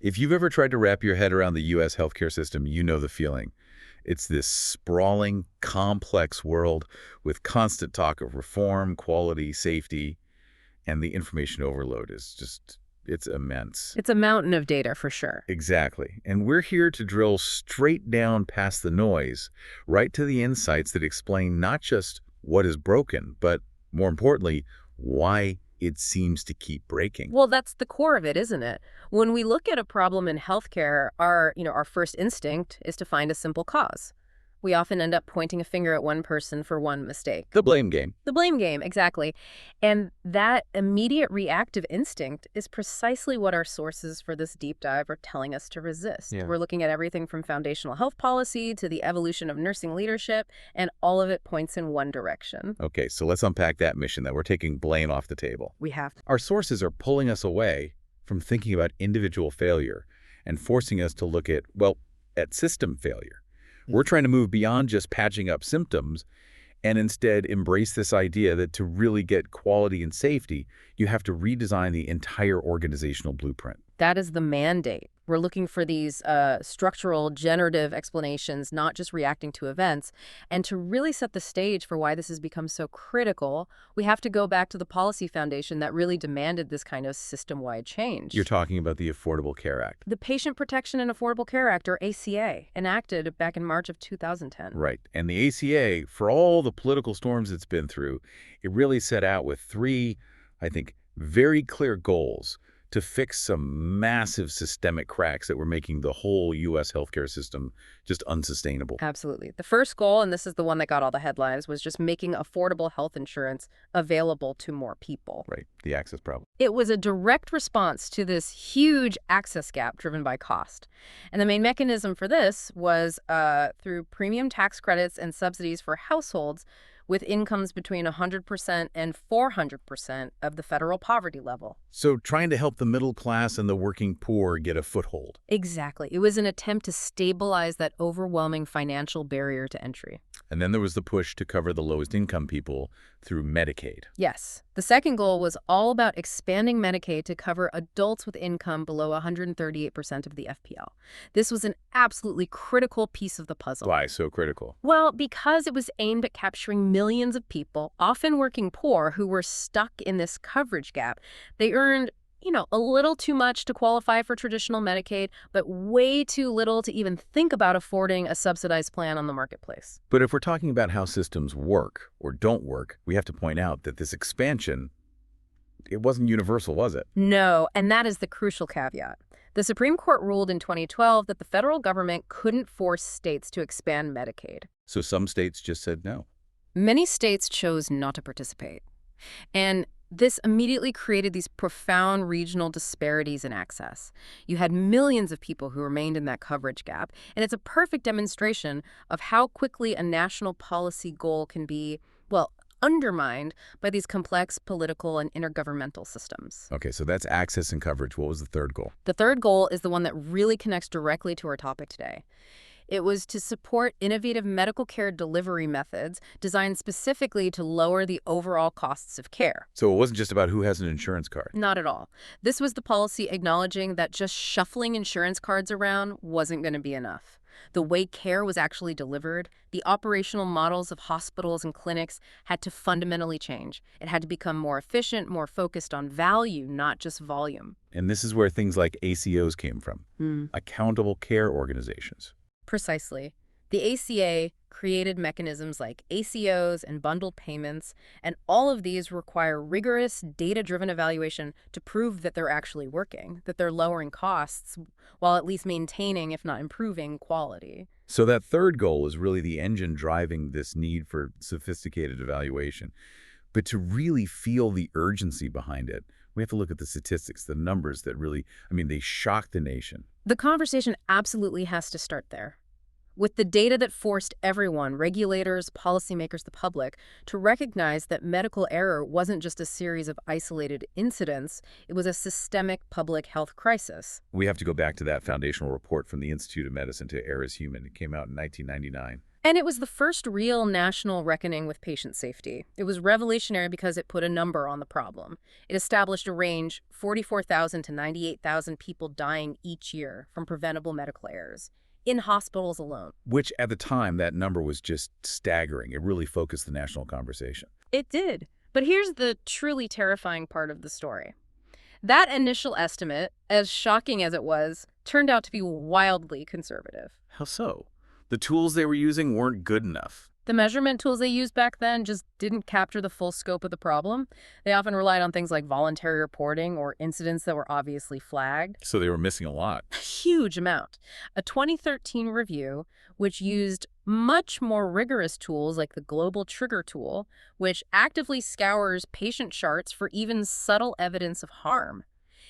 If you've ever tried to wrap your head around the U.S. healthcare system, you know the feeling. It's this sprawling, complex world with constant talk of reform, quality, safety, and the information overload is just, it's immense. It's a mountain of data for sure. Exactly. And we're here to drill straight down past the noise, right to the insights that explain not just what is broken, but more importantly, why it seems to keep breaking. Well, that's the core of it, isn't it? When we look at a problem in healthcare, our first instinct is to find a simple cause. We often end up pointing a finger at one person for one mistake. The blame game. The blame game, exactly. And that immediate reactive instinct is precisely what our sources for this deep dive are telling us to resist. Yeah. We're looking at everything from foundational health policy to the evolution of nursing leadership, and all of it points in one direction. Okay, so let's unpack that mission that we're taking blame off the table. We have to. Our sources are pulling us away from thinking about individual failure and forcing us to look at system failure. We're trying to move beyond just patching up symptoms and instead embrace this idea that to really get quality and safety, you have to redesign the entire organizational blueprint. That is the mandate. We're looking for these structural, generative explanations, not just reacting to events. And to really set the stage for why this has become so critical, we have to go back to the policy foundation that really demanded this kind of system-wide change. You're talking about the Affordable Care Act. The Patient Protection and Affordable Care Act, or ACA, enacted back in March of 2010. Right. And the ACA, for all the political storms it's been through, it really set out with three, I think, very clear goals to fix some massive systemic cracks that were making the whole U.S. healthcare system just unsustainable. Absolutely. The first goal, and this is the one that got all the headlines, was just making affordable health insurance available to more people. Right. The access problem. It was a direct response to this huge access gap driven by cost. And the main mechanism for this was through premium tax credits and subsidies for households with incomes between 100% and 400% of the federal poverty level. So trying to help the middle class and the working poor get a foothold. Exactly. It was an attempt to stabilize that overwhelming financial barrier to entry. And then there was the push to cover the lowest income people through Medicaid. Yes. The second goal was all about expanding Medicaid to cover adults with income below 138% of the FPL. This was an absolutely critical piece of the puzzle. Why so critical? Well, because it was aimed at capturing millions of people, often working poor, who were stuck in this coverage gap. They earned, a little too much to qualify for traditional Medicaid, but way too little to even think about affording a subsidized plan on the marketplace. But if we're talking about how systems work or don't work, we have to point out that this expansion, it wasn't universal, was it? No, and that is the crucial caveat. The Supreme Court ruled in 2012 that the federal government couldn't force states to expand Medicaid. So some states just said no. Many states chose not to participate. And this immediately created these profound regional disparities in access. You had millions of people who remained in that coverage gap, and it's a perfect demonstration of how quickly a national policy goal can be, undermined by these complex political and intergovernmental systems. Okay, so that's access and coverage. What was the third goal? The third goal is the one that really connects directly to our topic today. It was to support innovative medical care delivery methods designed specifically to lower the overall costs of care. So it wasn't just about who has an insurance card. Not at all. This was the policy acknowledging that just shuffling insurance cards around wasn't going to be enough. The way care was actually delivered, the operational models of hospitals and clinics had to fundamentally change. It had to become more efficient, more focused on value, not just volume. And this is where things like ACOs came from, accountable care organizations. Precisely. The ACA created mechanisms like ACOs and bundled payments, and all of these require rigorous, data-driven evaluation to prove that they're actually working, that they're lowering costs, while at least maintaining, if not improving, quality. So that third goal is really the engine driving this need for sophisticated evaluation. But to really feel the urgency behind it, we have to look at the statistics, the numbers that really, they shock the nation. The conversation absolutely has to start there. With the data that forced everyone, regulators, policymakers, the public, to recognize that medical error wasn't just a series of isolated incidents, it was a systemic public health crisis. We have to go back to that foundational report from the Institute of Medicine to Err is Human. It came out in 1999. And it was the first real national reckoning with patient safety. It was revolutionary because it put a number on the problem. It established a range, 44,000 to 98,000 people dying each year from preventable medical errors, in hospitals alone. Which, at the time, that number was just staggering. It really focused the national conversation. It did. But here's the truly terrifying part of the story. That initial estimate, as shocking as it was, turned out to be wildly conservative. How so? The tools they were using weren't good enough. The measurement tools they used back then just didn't capture the full scope of the problem. They often relied on things like voluntary reporting or incidents that were obviously flagged. So they were missing a lot. A huge amount. A 2013 review, which used much more rigorous tools like the Global Trigger tool, which actively scours patient charts for even subtle evidence of harm.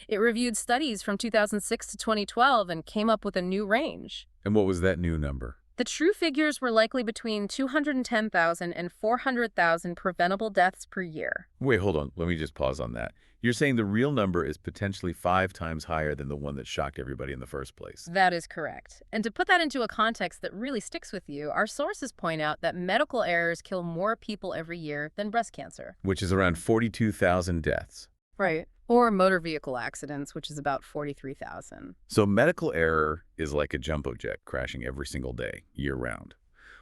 It reviewed studies from 2006 to 2012 and came up with a new range. And what was that new number? The true figures were likely between 210,000 and 400,000 preventable deaths per year. Wait, hold on. Let me just pause on that. You're saying the real number is potentially 5 times higher than the one that shocked everybody in the first place. That is correct. And to put that into a context that really sticks with you, our sources point out that medical errors kill more people every year than breast cancer. Which is around 42,000 deaths. Right. Or motor vehicle accidents, which is about 43,000. So medical error is like a jumbo jet crashing every single day, year-round.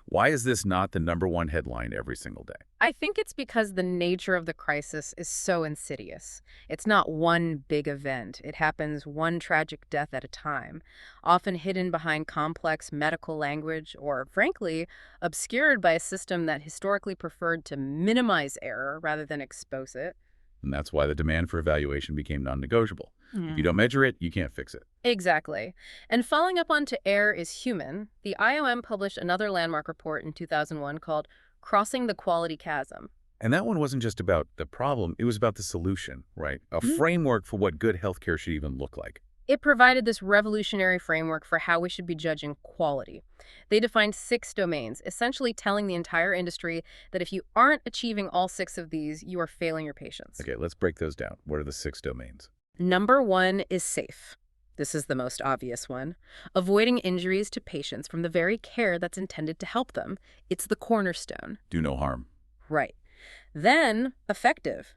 Why is this not the #1 headline every single day? I think it's because the nature of the crisis is so insidious. It's not one big event. It happens one tragic death at a time, often hidden behind complex medical language or, frankly, obscured by a system that historically preferred to minimize error rather than expose it. And that's why the demand for evaluation became non-negotiable. If you don't measure it, you can't fix it. Exactly. And following up on To Err is Human, the IOM published another landmark report in 2001 called Crossing the Quality Chasm. And that one wasn't just about the problem, it was about the solution, right? A framework for what good healthcare should even look like. It provided this revolutionary framework for how we should be judging quality. They defined 6 domains, essentially telling the entire industry that if you aren't achieving all 6 of these, you are failing your patients. Okay, let's break those down. What are the 6 domains? Number 1 is safe. This is the most obvious one. Avoiding injuries to patients from the very care that's intended to help them. It's the cornerstone. Do no harm. Right. Then, effective.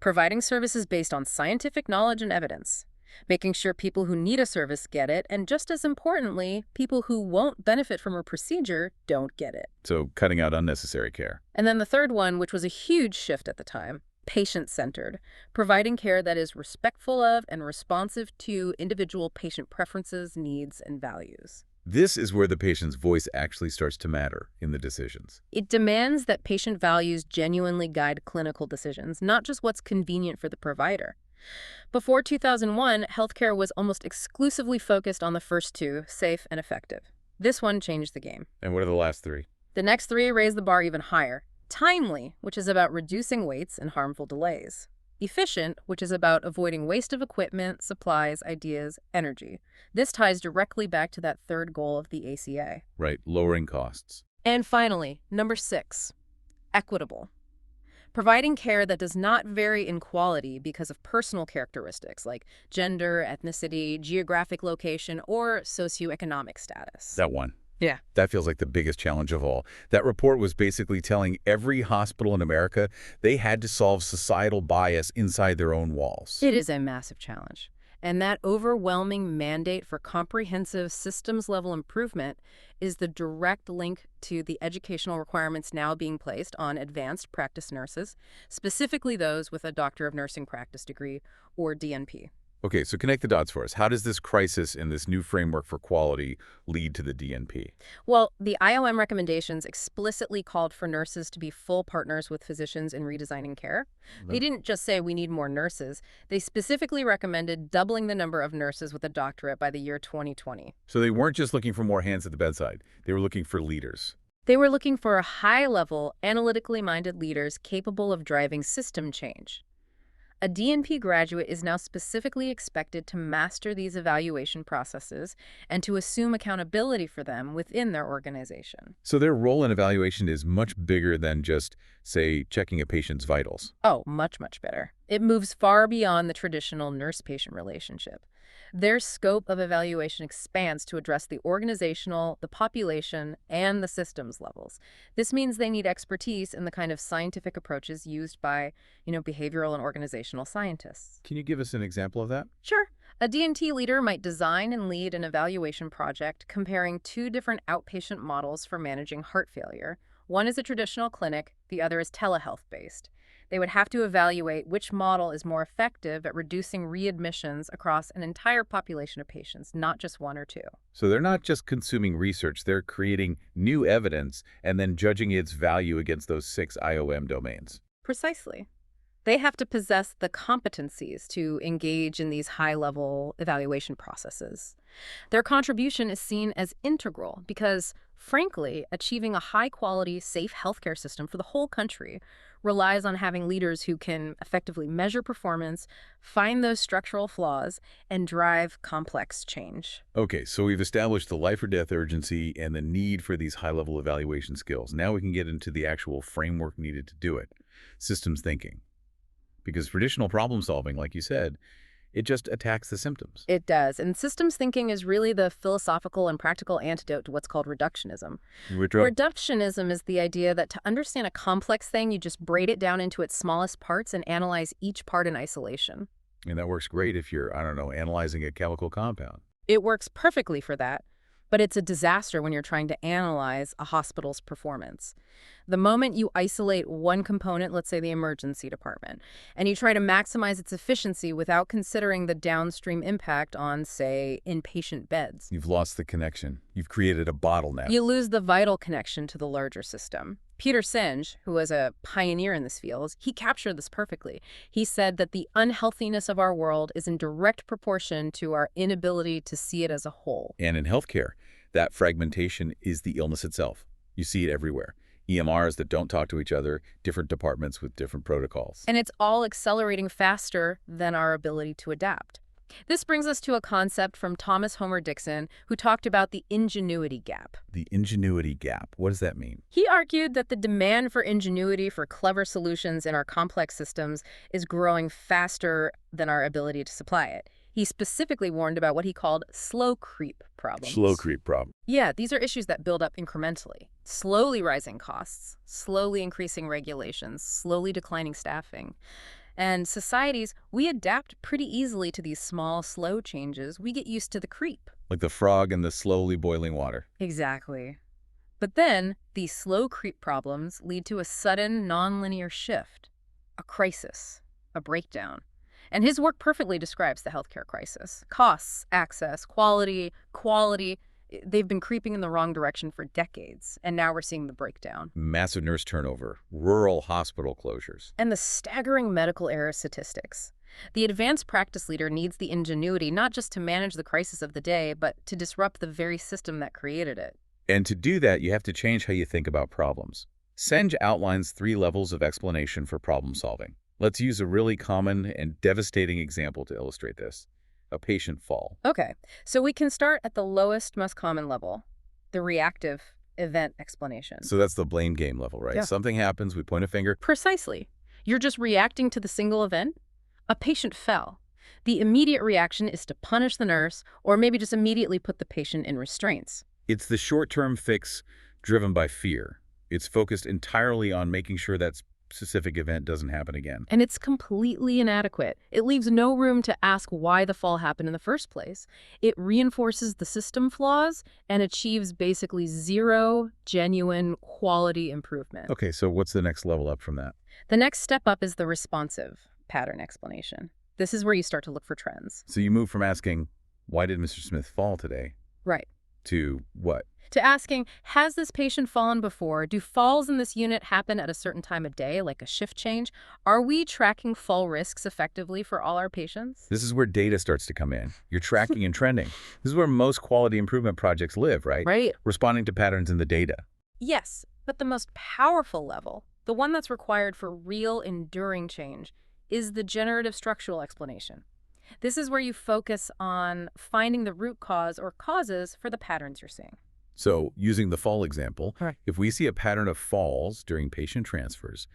Providing services based on scientific knowledge and evidence. Making sure people who need a service get it, and just as importantly, people who won't benefit from a procedure don't get it. So cutting out unnecessary care. And then the third one, which was a huge shift at the time, patient-centered, providing care that is respectful of and responsive to individual patient preferences, needs, and values. This is where the patient's voice actually starts to matter in the decisions. It demands that patient values genuinely guide clinical decisions, not just what's convenient for the provider. Before 2001, healthcare was almost exclusively focused on the first 2, safe and effective. This one changed the game. And what are the last 3? The next 3 raised the bar even higher. Timely, which is about reducing waits and harmful delays. Efficient, which is about avoiding waste of equipment, supplies, ideas, energy. This ties directly back to that third goal of the ACA. Right, lowering costs. And finally, number 6, equitable. Providing care that does not vary in quality because of personal characteristics like gender, ethnicity, geographic location, or socioeconomic status. That one. Yeah. That feels like the biggest challenge of all. That report was basically telling every hospital in America they had to solve societal bias inside their own walls. It is a massive challenge. And that overwhelming mandate for comprehensive systems-level improvement is the direct link to the educational requirements now being placed on advanced practice nurses, specifically those with a Doctor of Nursing Practice degree, or DNP. Okay, so connect the dots for us. How does this crisis and this new framework for quality lead to the DNP? Well, the IOM recommendations explicitly called for nurses to be full partners with physicians in redesigning care. They didn't just say we need more nurses. They specifically recommended doubling the number of nurses with a doctorate by the year 2020. So they weren't just looking for more hands at the bedside. They were looking for leaders. They were looking for high-level, analytically minded leaders capable of driving system change. A DNP graduate is now specifically expected to master these evaluation processes and to assume accountability for them within their organization. So their role in evaluation is much bigger than just, say, checking a patient's vitals. Oh, much, much better. It moves far beyond the traditional nurse-patient relationship. Their scope of evaluation expands to address the organizational, the population, and the systems levels. This means they need expertise in the kind of scientific approaches used by, behavioral and organizational scientists. Can you give us an example of that? Sure. A D&T leader might design and lead an evaluation project comparing two different outpatient models for managing heart failure. One is a traditional clinic, the other is telehealth-based. They would have to evaluate which model is more effective at reducing readmissions across an entire population of patients, not just one or two. So they're not just consuming research, they're creating new evidence and then judging its value against those 6 IOM domains. Precisely. They have to possess the competencies to engage in these high-level evaluation processes. Their contribution is seen as integral because, frankly, achieving a high-quality, safe healthcare system for the whole country relies on having leaders who can effectively measure performance, find those structural flaws, and drive complex change. Okay, so we've established the life or death urgency and the need for these high-level evaluation skills. Now we can get into the actual framework needed to do it, systems thinking. Because traditional problem solving, like you said, it just attacks the symptoms. It does. And systems thinking is really the philosophical and practical antidote to what's called reductionism. Reductionism is the idea that to understand a complex thing, you just braid it down into its smallest parts and analyze each part in isolation. And that works great if you're, analyzing a chemical compound. It works perfectly for that, but it's a disaster when you're trying to analyze a hospital's performance. The moment you isolate one component, let's say the emergency department, and you try to maximize its efficiency without considering the downstream impact on, say, inpatient beds. You've lost the connection. You've created a bottleneck. You lose the vital connection to the larger system. Peter Senge, who was a pioneer in this field, he captured this perfectly. He said that the unhealthiness of our world is in direct proportion to our inability to see it as a whole. And in healthcare, that fragmentation is the illness itself. You see it everywhere. EMRs that don't talk to each other, different departments with different protocols. And it's all accelerating faster than our ability to adapt. This brings us to a concept from Thomas Homer Dixon, who talked about the ingenuity gap. The ingenuity gap, what does that mean? He argued that the demand for ingenuity, for clever solutions in our complex systems, is growing faster than our ability to supply it. He specifically warned about what he called slow creep problems. Slow creep problem. Yeah, these are issues that build up incrementally. Slowly rising costs, slowly increasing regulations, slowly declining staffing. And societies, we adapt pretty easily to these small, slow changes. We get used to the creep. Like the frog in the slowly boiling water. Exactly. But then, these slow creep problems lead to a sudden, nonlinear shift, a crisis, a breakdown. And his work perfectly describes the healthcare crisis. Costs, access, quality, they've been creeping in the wrong direction for decades, and now we're seeing the breakdown. Massive nurse turnover, rural hospital closures. And the staggering medical error statistics. The advanced practice leader needs the ingenuity not just to manage the crisis of the day, but to disrupt the very system that created it. And to do that, you have to change how you think about problems. Senge outlines 3 levels of explanation for problem solving. Let's use a really common and devastating example to illustrate this. A patient fall. Okay, so we can start at the lowest, most common level, the reactive event explanation. So that's the blame game level, right? Yeah. Something happens, we point a finger. Precisely. You're just reacting to the single event. A patient fell. The immediate reaction is to punish the nurse or maybe just immediately put the patient in restraints. It's the short-term fix driven by fear. It's focused entirely on making sure that specific event doesn't happen again. And it's completely inadequate. It leaves no room to ask why the fall happened in the first place. It reinforces the system flaws and achieves basically zero genuine quality improvement. Okay, so what's the next level up from that? The next step up is the responsive pattern explanation. This is where you start to look for trends. So you move from asking, why did Mr. Smith fall today? Right. To what? To asking, has this patient fallen before? Do falls in this unit happen at a certain time of day, like a shift change? Are we tracking fall risks effectively for all our patients? This is where data starts to come in. You're tracking and trending. This is where most quality improvement projects live, right? Right. Responding to patterns in the data. Yes, but the most powerful level, the one that's required for real, enduring change, is the generative structural explanation. This is where you focus on finding the root cause or causes for the patterns you're seeing. So, using the fall example, Right. if we see a pattern of falls during patient transfers,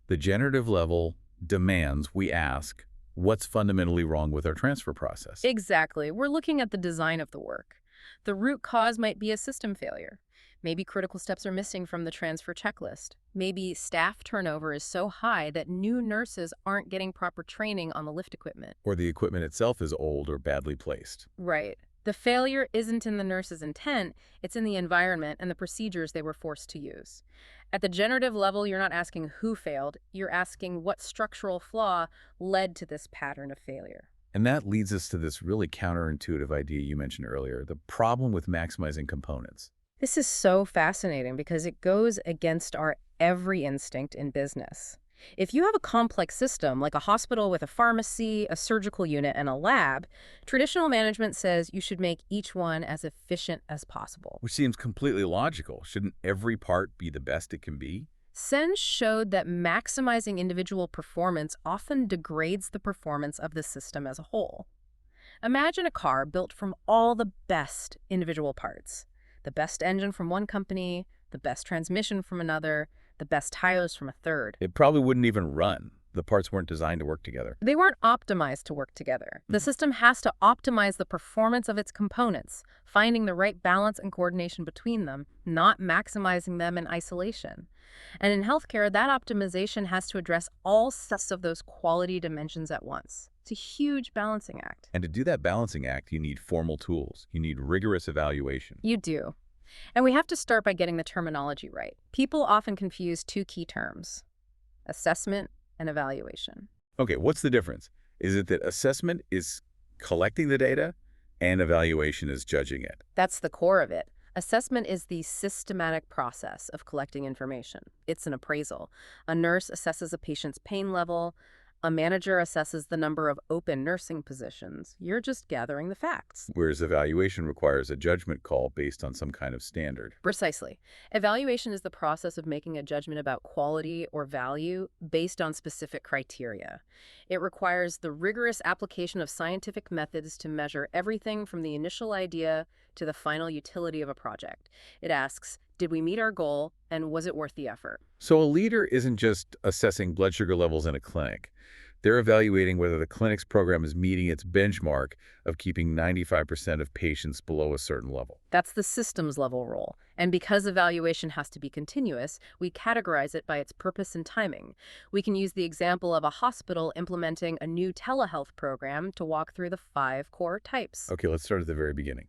the generative level demands we ask, What's fundamentally wrong with our transfer process? Exactly. We're looking at the design of the work. The root cause might be a system failure. Maybe critical steps are missing from the transfer checklist. Maybe staff turnover is so high that new nurses aren't getting proper training on the lift equipment. Or the equipment itself is old or badly placed. Right. The failure isn't in the nurse's intent, it's in the environment and the procedures they were forced to use. At the generative level, you're not asking who failed, you're asking what structural flaw led to this pattern of failure. And that leads us to this really counterintuitive idea you mentioned earlier, the problem with maximizing components. This is so fascinating because it goes against our every instinct in business. If you have a complex system, like a hospital with a pharmacy, a surgical unit, and a lab, traditional management says you should make each one as efficient as possible. Which seems completely logical. Shouldn't every part be the best it can be? Sen showed that maximizing individual performance often degrades the performance of the system as a whole. Imagine a car built from all the best individual parts. The best engine from one company, the best transmission from another, the best tires from a third. It probably wouldn't even run. The parts weren't designed to work together. They weren't optimized to work together. The system has to optimize the performance of its components, finding the right balance and coordination between them, not maximizing them in isolation. And in healthcare, that optimization has to address all sets of those quality dimensions at once. It's a huge balancing act. And to do that balancing act, you need formal tools. You need rigorous evaluation. You do. And we have to start by getting the terminology right. People often confuse two key terms, assessment and evaluation. Okay, what's the difference? Is it that assessment is collecting the data and evaluation is judging it? That's the core of it. Assessment is the systematic process of collecting information. It's an appraisal. A nurse assesses a patient's pain level. A manager assesses the number of open nursing positions. You're just gathering the facts. Whereas evaluation requires a judgment call based on some kind of standard. Precisely. Evaluation is the process of making a judgment about quality or value based on specific criteria. It requires the rigorous application of scientific methods to measure everything from the initial idea to the final utility of a project. It asks, did we meet our goal, and was it worth the effort? So a leader isn't just assessing blood sugar levels in a clinic. They're evaluating whether the clinic's program is meeting its benchmark of keeping 95% of patients below a certain level. That's the systems level role. And because evaluation has to be continuous, we categorize it by its purpose and timing. We can use the example of a hospital implementing a new telehealth program to walk through the 5 core types. Okay, let's start at the very beginning.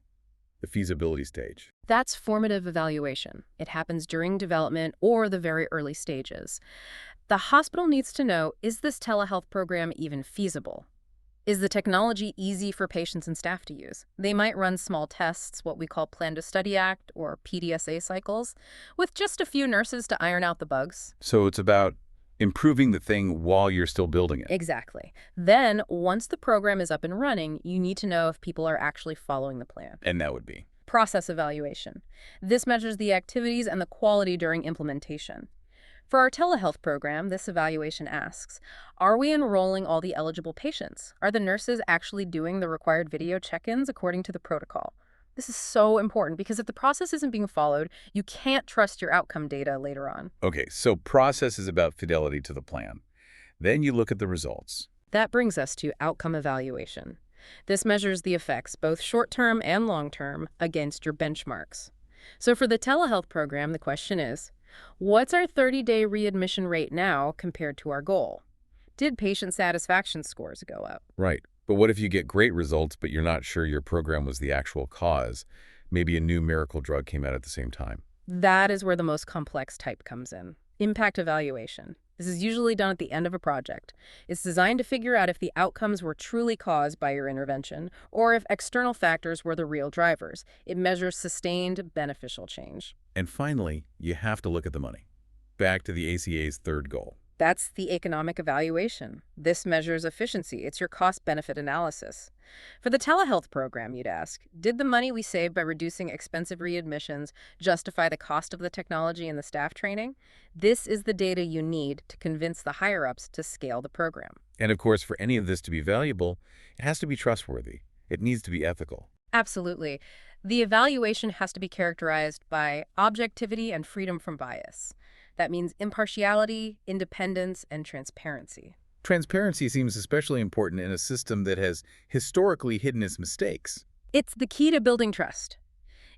The feasibility stage. That's formative evaluation. It happens during development or the very early stages. The hospital needs to know, is this telehealth program even feasible? Is the technology easy for patients and staff to use? They might run small tests, what we call Plan to Study Act or PDSA cycles, with just a few nurses to iron out the bugs. So it's about improving the thing while you're still building it. Exactly. Then, once the program is up and running, you need to know if people are actually following the plan. And that would be? Process evaluation. This measures the activities and the quality during implementation. For our telehealth program, this evaluation asks, are we enrolling all the eligible patients? Are the nurses actually doing the required video check-ins according to the protocol? This is so important because if the process isn't being followed, you can't trust your outcome data later on. Okay, so process is about fidelity to the plan. Then you look at the results. That brings us to outcome evaluation. This measures the effects, both short-term and long-term, against your benchmarks. So for the telehealth program, the question is, what's our 30-day readmission rate now compared to our goal? Did patient satisfaction scores go up? Right. But what if you get great results, but you're not sure your program was the actual cause? Maybe a new miracle drug came out at the same time. That is where the most complex type comes in. Impact evaluation. This is usually done at the end of a project. It's designed to figure out if the outcomes were truly caused by your intervention or if external factors were the real drivers. It measures sustained beneficial change. And finally, you have to look at the money. Back to the ACA's third goal. That's the economic evaluation. This measures efficiency. It's your cost-benefit analysis. For the telehealth program, you'd ask, did the money we saved by reducing expensive readmissions justify the cost of the technology and the staff training? This is the data you need to convince the higher-ups to scale the program. And of course, for any of this to be valuable, it has to be trustworthy. It needs to be ethical. Absolutely. The evaluation has to be characterized by objectivity and freedom from bias. That means impartiality, independence, and transparency. Transparency seems especially important in a system that has historically hidden its mistakes. It's the key to building trust.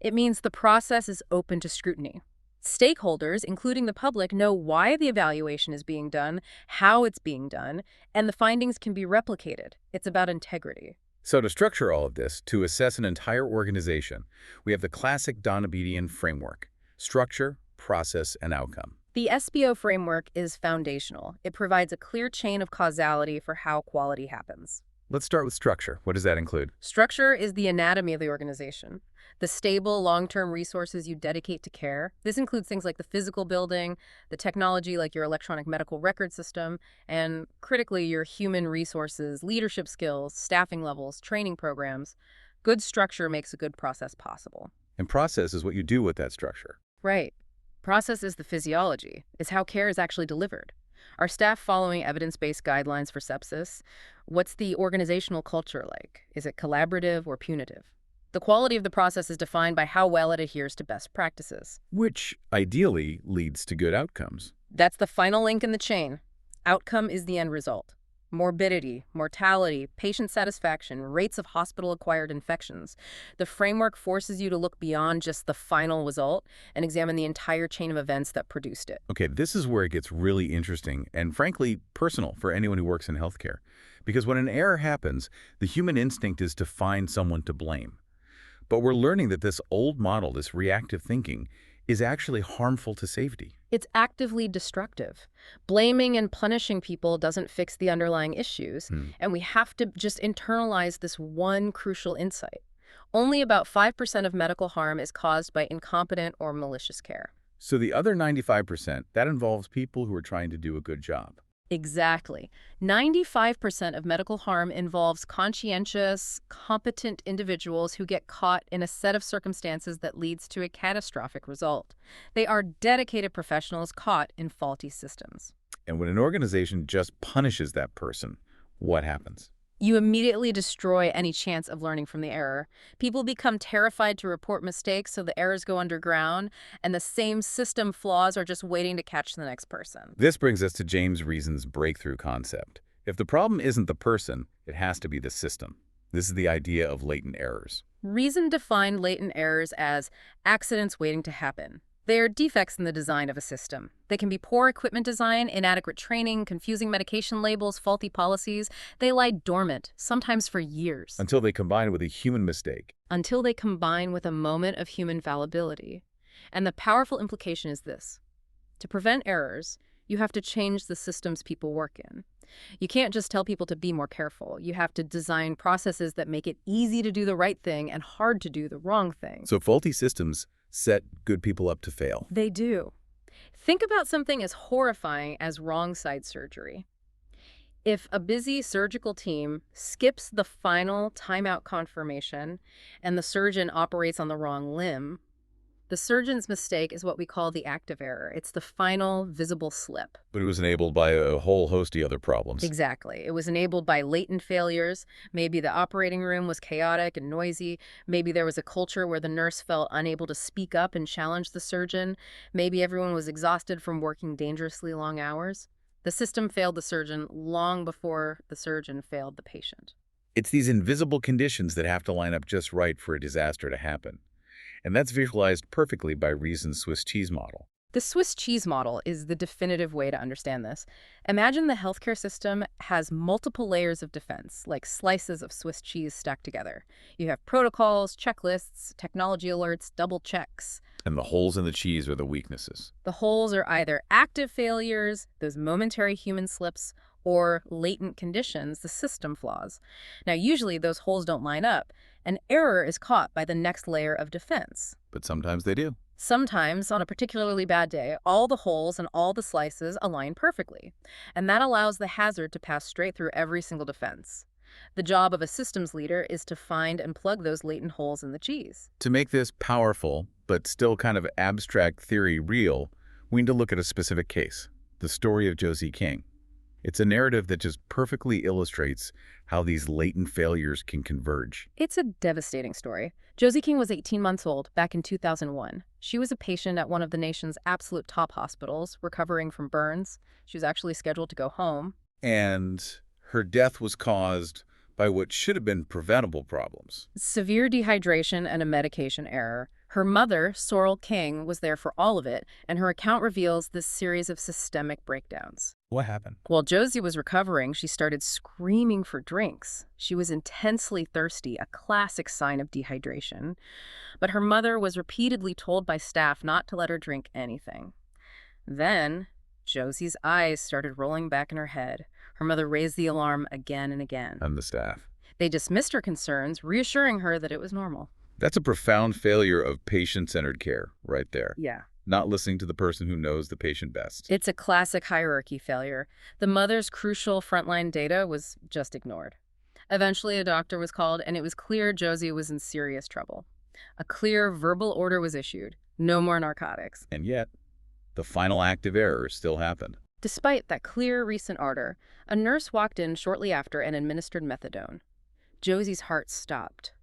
It means the process is open to scrutiny. Stakeholders, including the public, know why the evaluation is being done, how it's being done, and the findings can be replicated. It's about integrity. So to structure all of this, to assess an entire organization, we have the classic Donabedian framework: structure, process, and outcome. The SBO framework is foundational. It provides a clear chain of causality for how quality happens. Let's start with structure. What does that include? Structure is the anatomy of the organization. The stable, long-term resources you dedicate to care. This includes things like the physical building, the technology like your electronic medical record system, and critically, your human resources, leadership skills, staffing levels, training programs. Good structure makes a good process possible. And process is what you do with that structure. Right. Process is the physiology. It's how care is actually delivered. Are staff following evidence-based guidelines for sepsis? What's the organizational culture like? Is it collaborative or punitive? The quality of the process is defined by how well it adheres to best practices. Which, ideally, leads to good outcomes. That's the final link in the chain. Outcome is the end result. Morbidity, mortality, patient satisfaction, rates of hospital-acquired infections. The framework forces you to look beyond just the final result and examine the entire chain of events that produced it. Okay, this is where it gets really interesting and, frankly, personal for anyone who works in healthcare. Because when an error happens, the human instinct is to find someone to blame. But we're learning that this old model, this reactive thinking, is actually harmful to safety. It's actively destructive. Blaming and punishing people doesn't fix the underlying issues, and we have to just internalize this one crucial insight. Only about 5% of medical harm is caused by incompetent or malicious care. So the other 95%, that involves people who are trying to do a good job. Exactly. 95% of medical harm involves conscientious, competent individuals who get caught in a set of circumstances that leads to a catastrophic result. They are dedicated professionals caught in faulty systems. And when an organization just punishes that person, what happens? You immediately destroy any chance of learning from the error. People become terrified to report mistakes, so the errors go underground, and the same system flaws are just waiting to catch the next person. This brings us to James Reason's breakthrough concept. If the problem isn't the person, it has to be the system. This is the idea of latent errors. Reason defined latent errors as accidents waiting to happen. They are defects in the design of a system. They can be poor equipment design, inadequate training, confusing medication labels, faulty policies. They lie dormant, sometimes for years. Until they combine with a human mistake. Until they combine with a moment of human fallibility. And the powerful implication is this. To prevent errors, you have to change the systems people work in. You can't just tell people to be more careful. You have to design processes that make it easy to do the right thing and hard to do the wrong thing. So faulty systems set good people up to fail. They do. Think about something as horrifying as wrong side surgery. If a busy surgical team skips the final timeout confirmation and the surgeon operates on the wrong limb, the surgeon's mistake is what we call the active error. It's the final visible slip. But it was enabled by a whole host of other problems. Exactly. It was enabled by latent failures. Maybe the operating room was chaotic and noisy. Maybe there was a culture where the nurse felt unable to speak up and challenge the surgeon. Maybe everyone was exhausted from working dangerously long hours. The system failed the surgeon long before the surgeon failed the patient. It's these invisible conditions that have to line up just right for a disaster to happen. And that's visualized perfectly by Reason's Swiss cheese model. The Swiss cheese model is the definitive way to understand this. Imagine the healthcare system has multiple layers of defense, like slices of Swiss cheese stacked together. You have protocols, checklists, technology alerts, double checks. And the holes in the cheese are the weaknesses. The holes are either active failures, those momentary human slips, or latent conditions, the system flaws. Now, usually those holes don't line up. An error is caught by the next layer of defense. But sometimes they do. Sometimes, on a particularly bad day, all the holes and all the slices align perfectly, and that allows the hazard to pass straight through every single defense. The job of a systems leader is to find and plug those latent holes in the cheese. To make this powerful, but still kind of abstract theory real, we need to look at a specific case, the story of Josie King. It's a narrative that just perfectly illustrates how these latent failures can converge. It's a devastating story. Josie King was 18 months old back in 2001. She was a patient at one of the nation's absolute top hospitals, recovering from burns. She was actually scheduled to go home. And her death was caused by what should have been preventable problems. Severe dehydration and a medication error. Her mother, Sorrel King, was there for all of it, and her account reveals this series of systemic breakdowns. What happened? While Josie was recovering, she started screaming for drinks. She was intensely thirsty, a classic sign of dehydration. But her mother was repeatedly told by staff not to let her drink anything. Then, Josie's eyes started rolling back in her head. Her mother raised the alarm again and again. And the staff. They dismissed her concerns, reassuring her that it was normal. That's a profound failure of patient-centered care right there. Yeah. Not listening to the person who knows the patient best. It's a classic hierarchy failure. The mother's crucial frontline data was just ignored. Eventually, a doctor was called, and it was clear Josie was in serious trouble. A clear verbal order was issued. No more narcotics. And yet, the final active error still happened. Despite that clear recent order, a nurse walked in shortly after and administered methadone. Josie's heart stopped.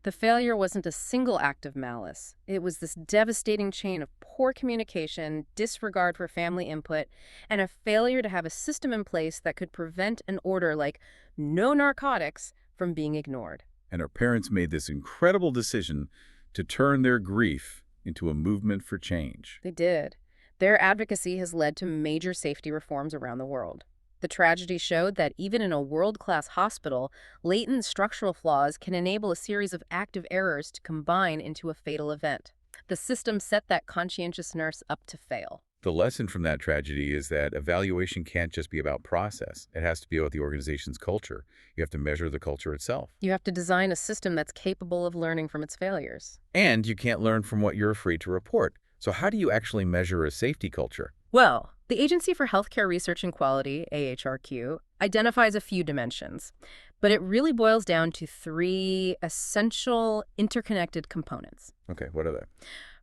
The failure wasn't a single act of malice. It was this devastating chain of poor communication, disregard for family input, and a failure to have a system in place that could prevent an order like no narcotics from being ignored. And her parents made this incredible decision to turn their grief into a movement for change. They did. Their advocacy has led to major safety reforms around the world. The tragedy showed that even in a world-class hospital, latent structural flaws can enable a series of active errors to combine into a fatal event. The system set that conscientious nurse up to fail. The lesson from that tragedy is that evaluation can't just be about process. It has to be about the organization's culture. You have to measure the culture itself. You have to design a system that's capable of learning from its failures. And you can't learn from what you're afraid to report. So how do you actually measure a safety culture? Well, the Agency for Healthcare Research and Quality, AHRQ, identifies a few dimensions, but it really boils down to three essential interconnected components. Okay, what are they?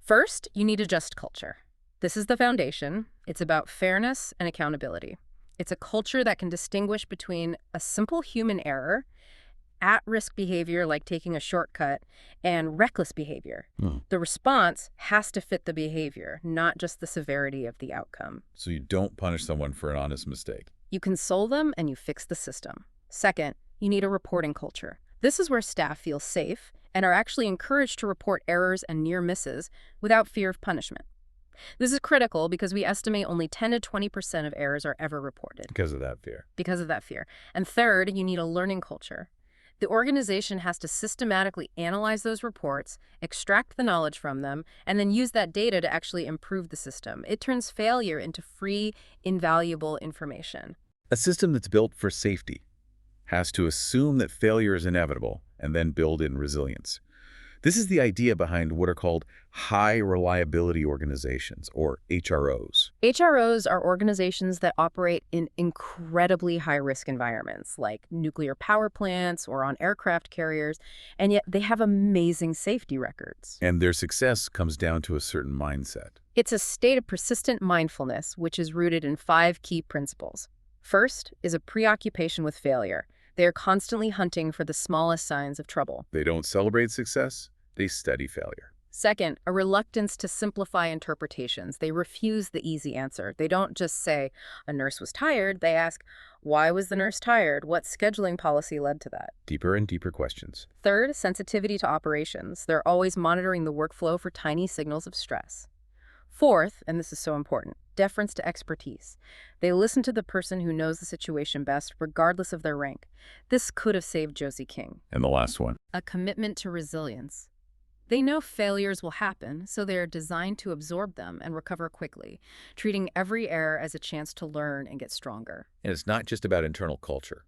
First, you need a just culture. This is the foundation. It's about fairness and accountability. It's a culture that can distinguish between a simple human error, at-risk behavior like taking a shortcut, and reckless behavior. The response has to fit the behavior, not just the severity of the outcome. So you don't punish someone for an honest mistake. You console them and you fix the system. Second, you need a reporting culture. This is where staff feel safe and are actually encouraged to report errors and near misses without fear of punishment. This is critical because we estimate only 10 to 20% of errors are ever reported. Because of that fear. Because of that fear. And third, you need a learning culture. The organization has to systematically analyze those reports, extract the knowledge from them, and then use that data to actually improve the system. It turns failure into free, invaluable information. A system that's built for safety has to assume that failure is inevitable and then build in resilience. This is the idea behind what are called high reliability organizations, or HROs. HROs are organizations that operate in incredibly high-risk environments, like nuclear power plants or on aircraft carriers, and yet they have amazing safety records. And their success comes down to a certain mindset. It's a state of persistent mindfulness, which is rooted in 5 key principles. First is a preoccupation with failure. They are constantly hunting for the smallest signs of trouble. They don't celebrate success, they study failure. Second, a reluctance to simplify interpretations. They refuse the easy answer. They don't just say, a nurse was tired. They ask, why was the nurse tired? What scheduling policy led to that? Deeper and deeper questions. Third, sensitivity to operations. They're always monitoring the workflow for tiny signals of stress. Fourth, and this is so important, deference to expertise. They listen to the person who knows the situation best, regardless of their rank. This could have saved Josie King. And the last one. A commitment to resilience. They know failures will happen, so they are designed to absorb them and recover quickly, treating every error as a chance to learn and get stronger. And it's not just about internal culture.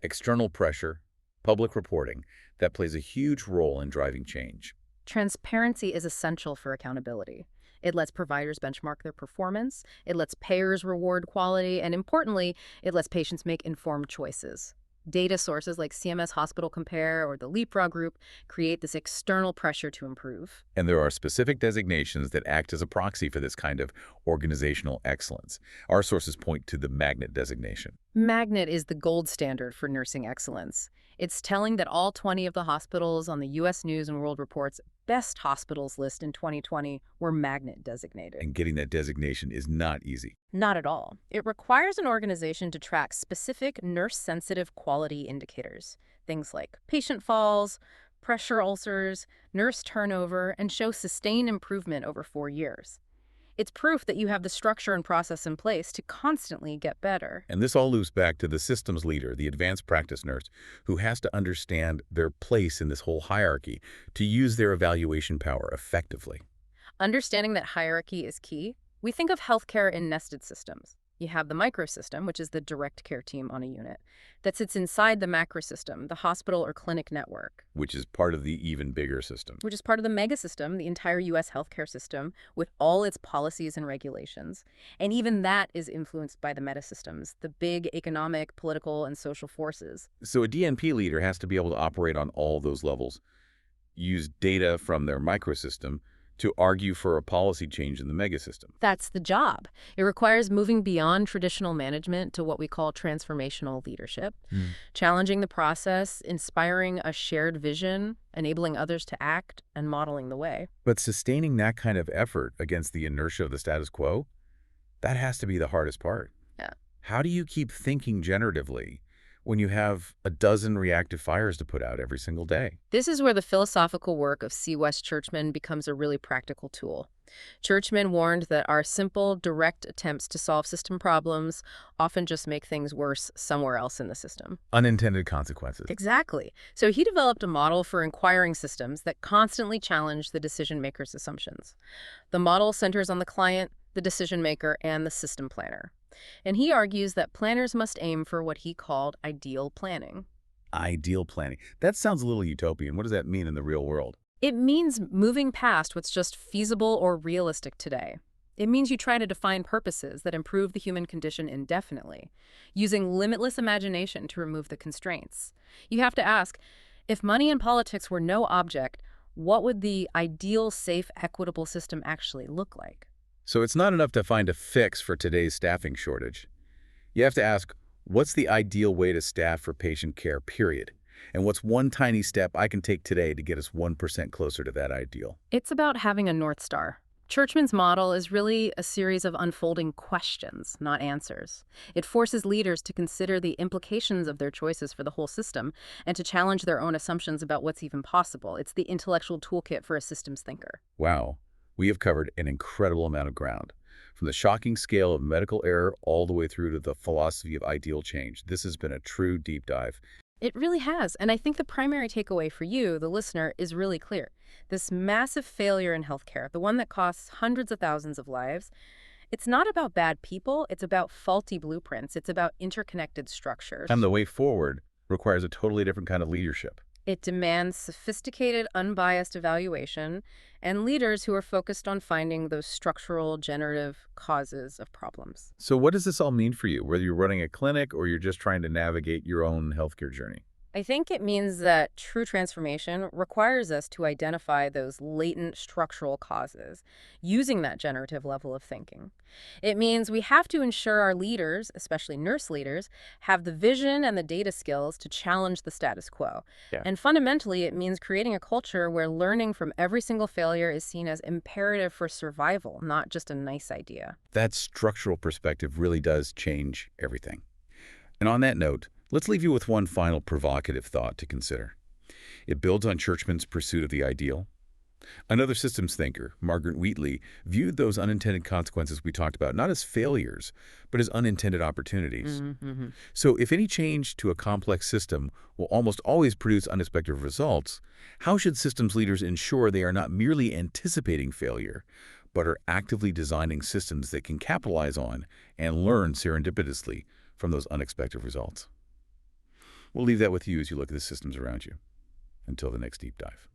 External pressure, public reporting, that plays a huge role in driving change. Transparency is essential for accountability. It lets providers benchmark their performance, it lets payers reward quality, and importantly, it lets patients make informed choices. Data sources like CMS Hospital Compare or the Leapfrog Group create this external pressure to improve. And there are specific designations that act as a proxy for this kind of organizational excellence. Our sources point to the Magnet designation. Magnet is the gold standard for nursing excellence. It's telling that all 20 of the hospitals on the U.S. News and World Report's best hospitals list in 2020 were magnet designated. And getting that designation is not easy. Not at all. It requires an organization to track specific nurse-sensitive quality indicators, things like patient falls, pressure ulcers, nurse turnover, and show sustained improvement over 4 years. It's proof that you have the structure and process in place to constantly get better. And this all loops back to the systems leader, the advanced practice nurse, who has to understand their place in this whole hierarchy to use their evaluation power effectively. Understanding that hierarchy is key, we think of healthcare in nested systems. You have the microsystem, which is the direct care team on a unit, that sits inside the macrosystem, the hospital or clinic network. Which is part of the even bigger system. Which is part of the megasystem, the entire U.S. healthcare system, with all its policies and regulations. And even that is influenced by the metasystems, the big economic, political, and social forces. So a DNP leader has to be able to operate on all those levels, use data from their microsystem to argue for a policy change in the megasystem. That's the job. It requires moving beyond traditional management to what we call transformational leadership, challenging the process, inspiring a shared vision, enabling others to act, and modeling the way. But sustaining that kind of effort against the inertia of the status quo, that has to be the hardest part. Yeah. How do you keep thinking generatively when you have a dozen reactive fires to put out every single day? This is where the philosophical work of C. West Churchman becomes a really practical tool. Churchman warned that our simple, direct attempts to solve system problems often just make things worse somewhere else in the system. Unintended consequences. Exactly. So he developed a model for inquiring systems that constantly challenge the decision-maker's assumptions. The model centers on the client, the decision-maker, and the system planner. And he argues that planners must aim for what he called ideal planning. Ideal planning. That sounds a little utopian. What does that mean in the real world? It means moving past what's just feasible or realistic today. It means you try to define purposes that improve the human condition indefinitely, using limitless imagination to remove the constraints. You have to ask, if money and politics were no object, what would the ideal, safe, equitable system actually look like? So it's not enough to find a fix for today's staffing shortage. You have to ask, what's the ideal way to staff for patient care, period? And what's one tiny step I can take today to get us 1% closer to that ideal? It's about having a North Star. Churchman's model is really a series of unfolding questions, not answers. It forces leaders to consider the implications of their choices for the whole system and to challenge their own assumptions about what's even possible. It's the intellectual toolkit for a systems thinker. Wow. We have covered an incredible amount of ground, from the shocking scale of medical error all the way through to the philosophy of ideal change. This has been a true deep dive. It really has, and I think the primary takeaway for you, the listener, is really clear. This massive failure in healthcare, the one that costs hundreds of thousands of lives, it's not about bad people, it's about faulty blueprints, it's about interconnected structures. And the way forward requires a totally different kind of leadership. It demands sophisticated, unbiased evaluation and leaders who are focused on finding those structural, generative causes of problems. So what does this all mean for you, whether you're running a clinic or you're just trying to navigate your own healthcare journey? I think it means that true transformation requires us to identify those latent structural causes, using that generative level of thinking. It means we have to ensure our leaders, especially nurse leaders, have the vision and the data skills to challenge the status quo. Yeah. And fundamentally, it means creating a culture where learning from every single failure is seen as imperative for survival, not just a nice idea. That structural perspective really does change everything. And on that note, let's leave you with one final provocative thought to consider. It builds on Churchman's pursuit of the ideal. Another systems thinker, Margaret Wheatley, viewed those unintended consequences we talked about not as failures, but as unintended opportunities. So if any change to a complex system will almost always produce unexpected results, how should systems leaders ensure they are not merely anticipating failure, but are actively designing systems that can capitalize on and learn serendipitously from those unexpected results? We'll leave that with you as you look at the systems around you. Until the next deep dive.